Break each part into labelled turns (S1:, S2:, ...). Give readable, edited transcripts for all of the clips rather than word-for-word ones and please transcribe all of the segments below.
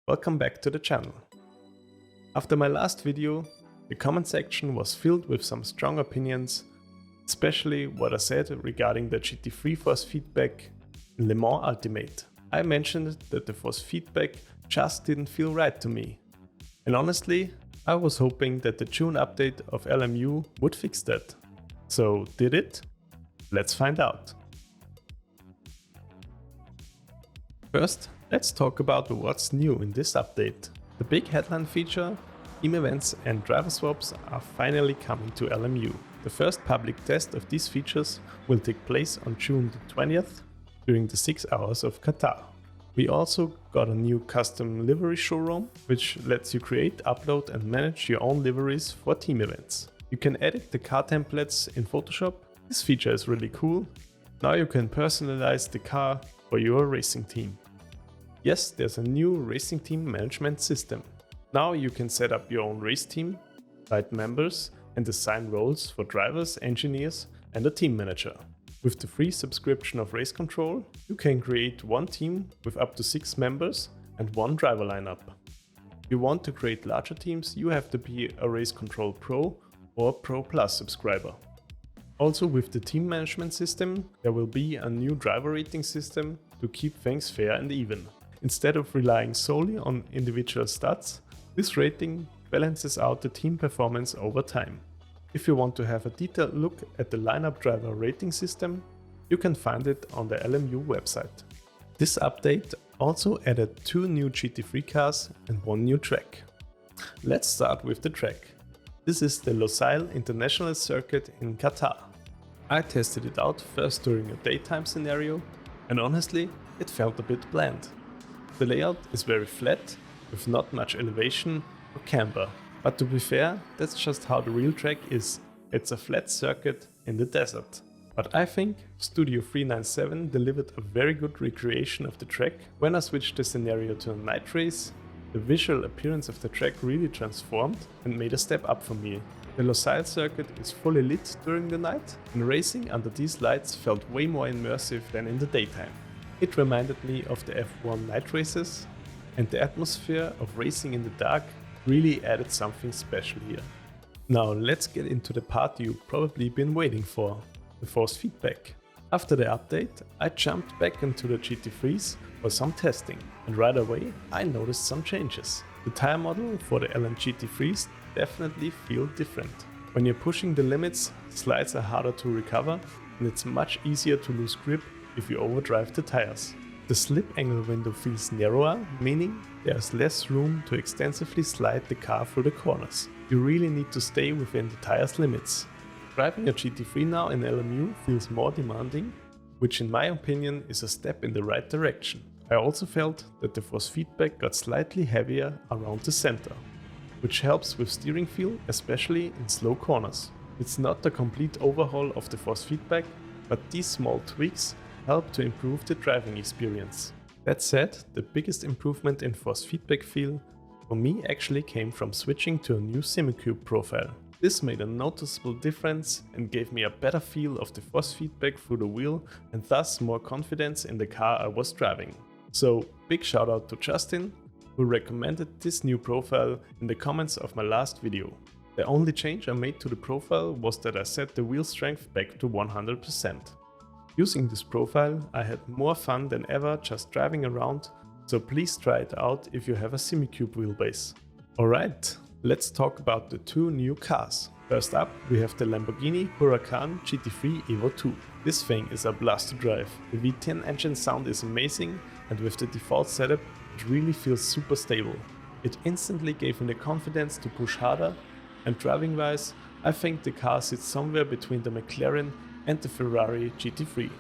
S1: welcome back to the channel. After my last video, the comment section was filled with some strong opinions, especially what I said regarding the GT3 force feedback in Le Mans Ultimate. I mentioned that the force feedback just didn't feel right to me. And honestly, I was hoping that the June update of LMU would fix that. So did it? Let's find out. First, let's talk about what's new in this update. The big headline feature, team events and driver swaps are finally coming to LMU. The first public test of these features will take place on June the 20th during the 6 hours of Qatar. We also got a new custom livery showroom, which lets you create, upload and manage your own liveries for team events. You can edit the car templates in Photoshop. This feature is really cool. Now you can personalize the car for your racing team. Yes, there's a new racing team management system. Now you can set up your own race team, write members and assign roles for drivers, engineers and a team manager. With the free subscription of Race Control, you can create one team with up to 6 members and one driver lineup. If you want to create larger teams, you have to be a Race Control Pro or Pro Plus subscriber. Also with the team management system, there will be a new driver rating system to keep things fair and even. Instead of relying solely on individual stats, this rating balances out the team performance over time. If you want to have a detailed look at the lineup driver rating system, you can find it on the LMU website. This update also added 2 new GT3 cars and 1 new track. Let's start with the track. This is the Lusail International Circuit in Qatar. I tested it out first during a daytime scenario and honestly, it felt a bit bland. The layout is very flat, with not much elevation or camber. But to be fair, that's just how the real track is. It's a flat circuit in the desert. But I think Studio 397 delivered a very good recreation of the track. When I switched the scenario to a night race, the visual appearance of the track really transformed and made a step up for me. The Lusail circuit is fully lit during the night, and racing under these lights felt way more immersive than in the daytime. It reminded me of the F1 night races, and the atmosphere of racing in the dark really added something special here. Now let's get into the part you've probably been waiting for, the force feedback. After the update, I jumped back into the GT3s for some testing, and right away I noticed some changes. The tire model for the LM GT3s definitely feel different. When you're pushing the limits, slides are harder to recover and it's much easier to lose grip if you overdrive the tires. The slip angle window feels narrower, meaning there's less room to extensively slide the car through the corners. You really need to stay within the tire's limits. Driving a GT3 now in LMU feels more demanding, which in my opinion is a step in the right direction. I also felt that the force feedback got slightly heavier around the center, which helps with steering feel, especially in slow corners. It's not a complete overhaul of the force feedback, but these small tweaks help to improve the driving experience. That said, the biggest improvement in force feedback feel for me actually came from switching to a new Simucube profile. This made a noticeable difference and gave me a better feel of the force feedback through the wheel and thus more confidence in the car I was driving. So big shout out to Justin, who recommended this new profile in the comments of my last video. The only change I made to the profile was that I set the wheel strength back to 100%. Using this profile, I had more fun than ever just driving around, so please try it out if you have a Simucube wheelbase. Alright, let's talk about the 2 new cars. First up, we have the Lamborghini Huracán GT3 Evo 2. This thing is a blast to drive. The V10 engine sound is amazing, and with the default setup, it really feels super stable. It instantly gave me the confidence to push harder, and driving wise, I think the car sits somewhere between the McLaren and the Ferrari GT3.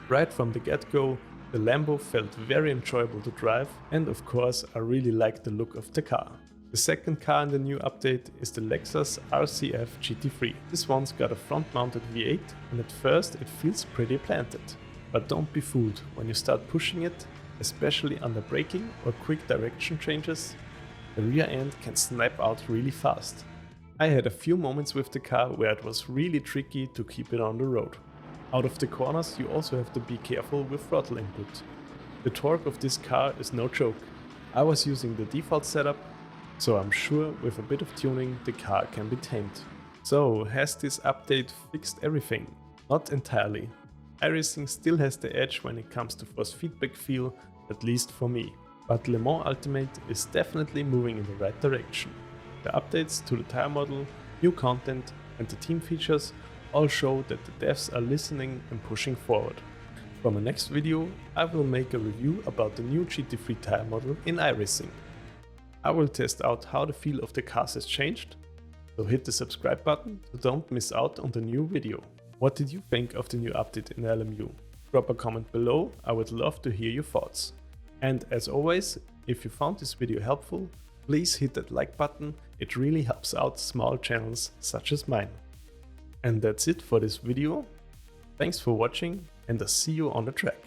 S1: Right from the get-go, the Lambo felt very enjoyable to drive, and of course I really liked the look of the car. The second car in the new update is the Lexus RC F GT3. This one's got a front-mounted V8 and at first it feels pretty planted. But don't be fooled, when you start pushing it, especially under braking or quick direction changes, the rear end can snap out really fast. I had a few moments with the car where it was really tricky to keep it on the road. Out of the corners you also have to be careful with throttle input. The torque of this car is no joke. I was using the default setup, so I'm sure with a bit of tuning the car can be tamed. So has this update fixed everything? Not entirely. iRacing still has the edge when it comes to force feedback feel, at least for me. But Le Mans Ultimate is definitely moving in the right direction. The updates to the tire model, new content and the team features all show that the devs are listening and pushing forward. For my next video, I will make a review about the new GT3 tire model in iRacing. I will test out how the feel of the cars has changed, so hit the subscribe button so don't miss out on the new video. What did you think of the new update in LMU? Drop a comment below, I would love to hear your thoughts. And as always, if you found this video helpful, please hit that like button, it really helps out small channels such as mine. And that's it for this video. Thanks for watching and I'll see you on the track.